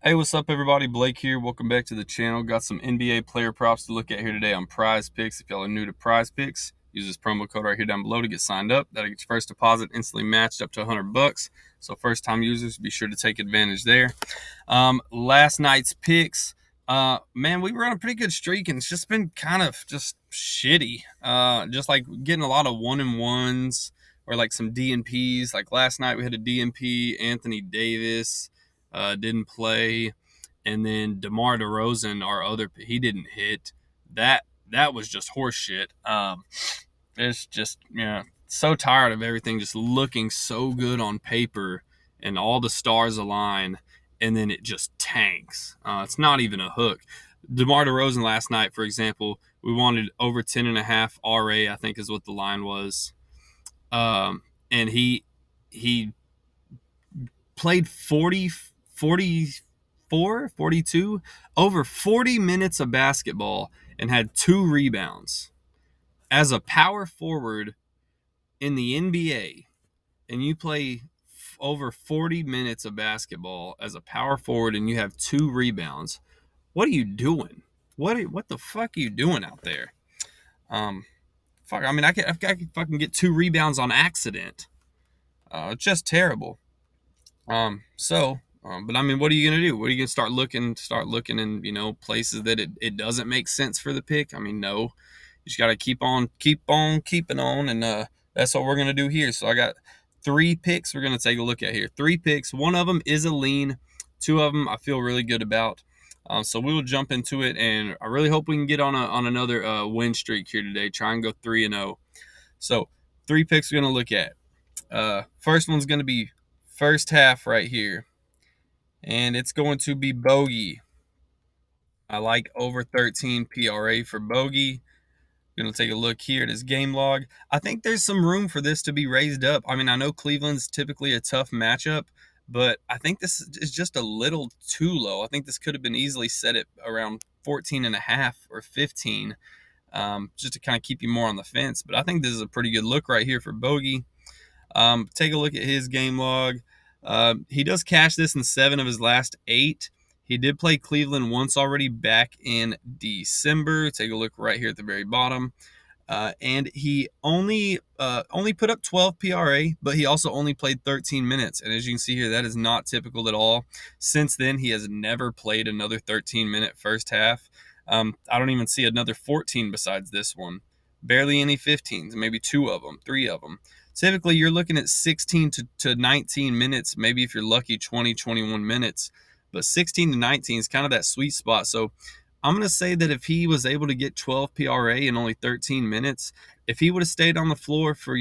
Hey, what's up, everybody? Blake here. Welcome back to the channel. Got some NBA player props to look at here today on PrizePicks. If y'all are new to PrizePicks, use this promo code right here down below to get signed up. That'll get your first deposit instantly matched up to $100. So first-time users, be sure to take advantage there. Last night's picks, man, we were on a pretty good streak, and it's just been kind of just shitty. Just like getting a lot of 1-and-1s or like some DNPs. Like last night, we had a DNP, Anthony Davis. Didn't play, and then DeMar DeRozan, he didn't hit. That was just horse shit. It's just so tired of everything just looking so good on paper and all the stars align, and then it just tanks. It's not even a hook. DeMar DeRozan last night, for example, we wanted over 10.5 RA, I think is what the line was, and he played 42, over 40 minutes of basketball and had 2 rebounds. As a power forward in the NBA, and you play over 40 minutes of basketball as a power forward and you have 2 rebounds, what are you doing? What the fuck are you doing out there? Fuck, I mean, I could fucking get 2 rebounds on accident. It's just terrible. But I mean, what are you gonna do? What are you gonna start looking in places that it doesn't make sense for the pick? I mean, no, you just gotta keep on keeping on, and that's what we're gonna do here. So I got 3 picks we're gonna take a look at here. 3 picks. One of them is a lean. 2 of them I feel really good about. So we will jump into it, and I really hope we can get on another win streak here today. Try and go 3-0. So 3 picks we're gonna look at. First one's gonna be first half right here, and it's going to be bogey. I like over 13 PRA for bogey. Going to take a look here at his game log. I think there's some room for this to be raised up. I mean, I know Cleveland's typically a tough matchup, but I think this is just a little too low. I think this could have been easily set at around 14.5 or 15, just to kind of keep you more on the fence. But I think this is a pretty good look right here for bogey. Take a look at his game log. He does cash this in 7 of his last 8. He did play Cleveland once already back in December. Take a look right here at the very bottom. And he only put up 12 PRA, but he also only played 13 minutes. And as you can see here, that is not typical at all. Since then, he has never played another 13-minute first half. I don't even see another 14 besides this one. Barely any 15s, maybe 2 of them, 3 of them. Typically, you're looking at 16 to 19 minutes, maybe if you're lucky, 20, 21 minutes. But 16 to 19 is kind of that sweet spot. So I'm going to say that if he was able to get 12 PRA in only 13 minutes, if he would have stayed on the floor for,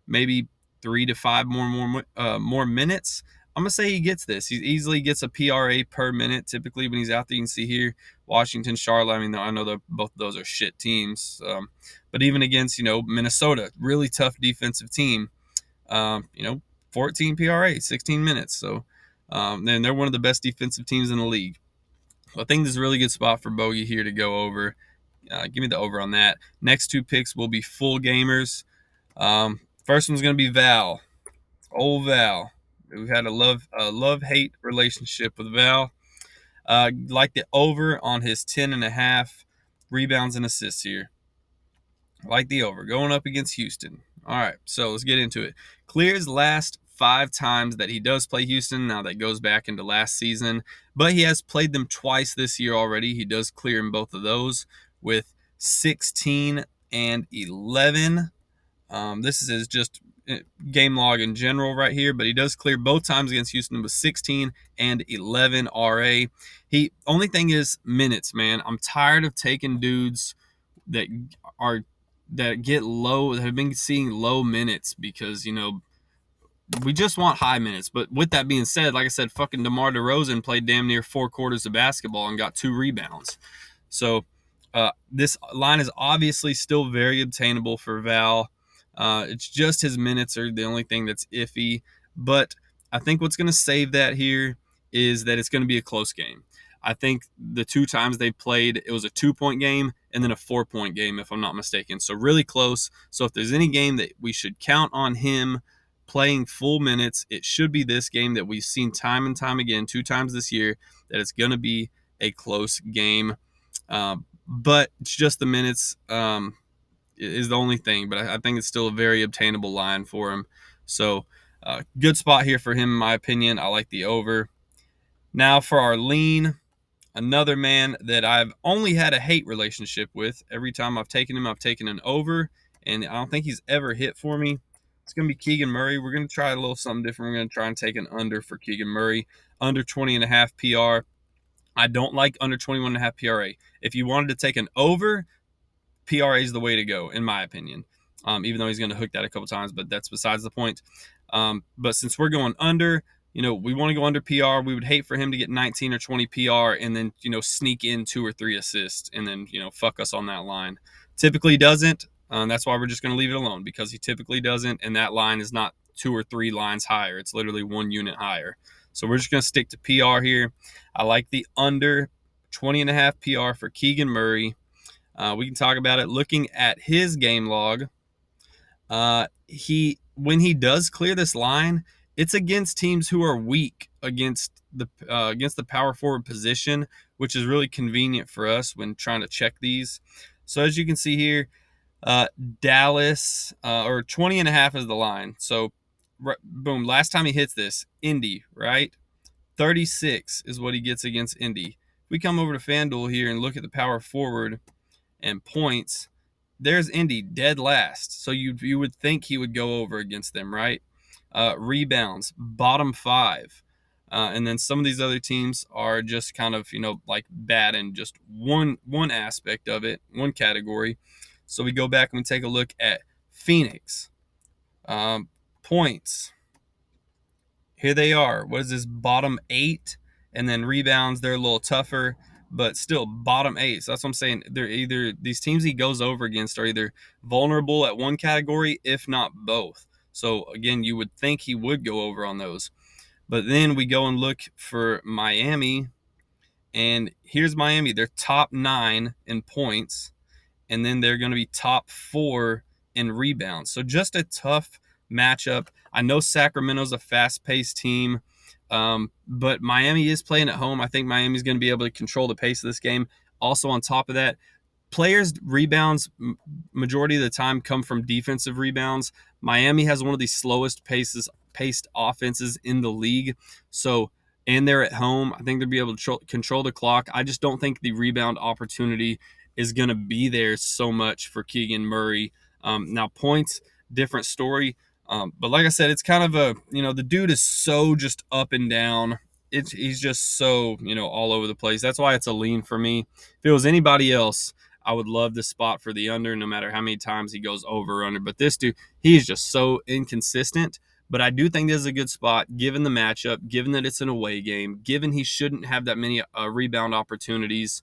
maybe 3 to 5 more minutes, I'm going to say he gets this. He easily gets a PRA per minute. Typically, when he's out there, you can see here, Washington, Charlotte. I mean, I know that both of those are shit teams. But even against, Minnesota, really tough defensive team, 14 PRA, 16 minutes. So, and they're one of the best defensive teams in the league. So I think this is a really good spot for bogey here to go over. Give me the over on that. Next 2 picks will be full gamers. First one's going to be Val. Old Val. We've had a love-hate relationship with Val. Like the over on his 10.5 rebounds and assists here. Like the over. Going up against Houston. All right, so let's get into it. Clears last 5 times that he does play Houston. Now that goes back into last season, but he has played them twice this year already. He does clear in both of those with 16 and 11. This is his just game log in general right here, but he does clear both times against Houston with 16 and 11 RA. Only thing is minutes, man. I'm tired of taking dudes that have been seeing low minutes because, we just want high minutes. But with that being said, like I said, fucking DeMar DeRozan played damn near 4 quarters of basketball and got 2 rebounds. So this line is obviously still very obtainable for Val. It's just his minutes are the only thing that's iffy. But I think what's going to save that here is that it's going to be a close game. I think the 2 times they played, it was a 2-point game and then a 4-point game, if I'm not mistaken. So really close. So if there's any game that we should count on him playing full minutes. It should be this game that we've seen time and time again, 2 times this year, that it's going to be a close game. But it's just the minutes is the only thing. But I think it's still a very obtainable line for him. So good spot here for him, in my opinion. I like the over. Now for our lean, another man that I've only had a hate relationship with. Every time I've taken him, I've taken an over, and I don't think he's ever hit for me. It's going to be Keegan Murray. We're going to try a little something different. We're going to try and take an under for Keegan Murray, under 20.5 PR. I don't like under 21.5 PRA. If you wanted to take an over, PRA is the way to go, in my opinion. Even though he's going to hook that a couple times, but that's besides the point. But since we're going under, we want to go under PR. We would hate for him to get 19 or 20 PR and then, sneak in 2 or 3 assists and then, fuck us on that line. Typically doesn't. That's why we're just going to leave it alone, because he typically doesn't. And that line is not 2 or 3 lines higher. It's literally 1 unit higher. So we're just going to stick to PR here. I like the under 20.5 PR for Keegan Murray. We can talk about it. Looking at his game log, when he does clear this line, it's against teams who are weak against the power forward position, which is really convenient for us when trying to check these. So as you can see here, Dallas, or 20.5 is the line. So boom, last time he hits this, Indy, right? 36 is what he gets against Indy. If we come over to FanDuel here and look at the power forward and points, there's Indy dead last. So you would think he would go over against them, right? Rebounds, bottom 5. And then some of these other teams are just kind of, like bad in just one aspect of it, one category. So we go back and we take a look at Phoenix. Points. Here they are. What is this? Bottom 8. And then rebounds, they're a little tougher, but still bottom 8. So that's what I'm saying. They're either, these teams he goes over against are either vulnerable at one category, if not both. So again, you would think he would go over on those. But then we go and look for Miami, and here's Miami. They're top 9 in points, and then they're going to be top 4 in rebounds. So just a tough matchup. I know Sacramento's a fast-paced team, but Miami is playing at home. I think Miami's going to be able to control the pace of this game. Also, on top of that, players' rebounds majority of the time come from defensive rebounds. Miami has one of the slowest paced offenses in the league. So, and they're at home. I think they'll be able to control the clock. I just don't think the rebound opportunity is going to be there so much for Keegan Murray. Now, points, different story. But like I said, it's kind of the dude is so just up and down. He's just so, all over the place. That's why it's a lean for me. If it was anybody else, I would love this spot for the under, no matter how many times he goes over or under. But this dude, he's just so inconsistent. But I do think this is a good spot, given the matchup, given that it's an away game, given he shouldn't have that many rebound opportunities.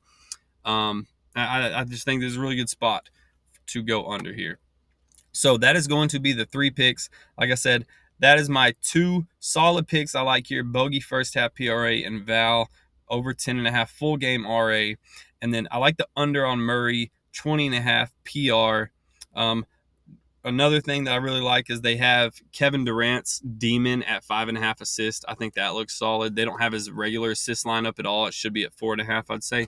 I just think this is a really good spot to go under here. So that is going to be the 3 picks. Like I said, that is my 2 solid picks I like here. Bogey first half PRA and Val over 10.5 full game RA. And then I like the under on Murray, 20.5 PR. Another thing that I really like is they have Kevin Durant's Demon at 5.5 assists. I think that looks solid. They don't have his regular assist lineup at all. It should be at 4.5, I'd say,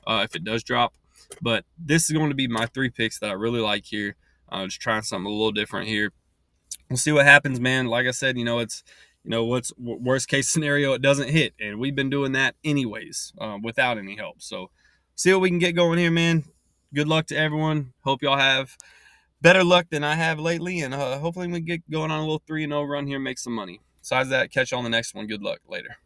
if it does drop. But this is going to be my 3 picks that I really like here. Just trying something a little different here. We'll see what happens, man. Like I said, it's what's worst case scenario, it doesn't hit, and we've been doing that anyways without any help. So see what we can get going here, man. Good luck to everyone. Hope y'all have better luck than I have lately, and hopefully we get going on a little 3-0 run here and make some money. Besides that, catch you on the next one. Good luck. Later.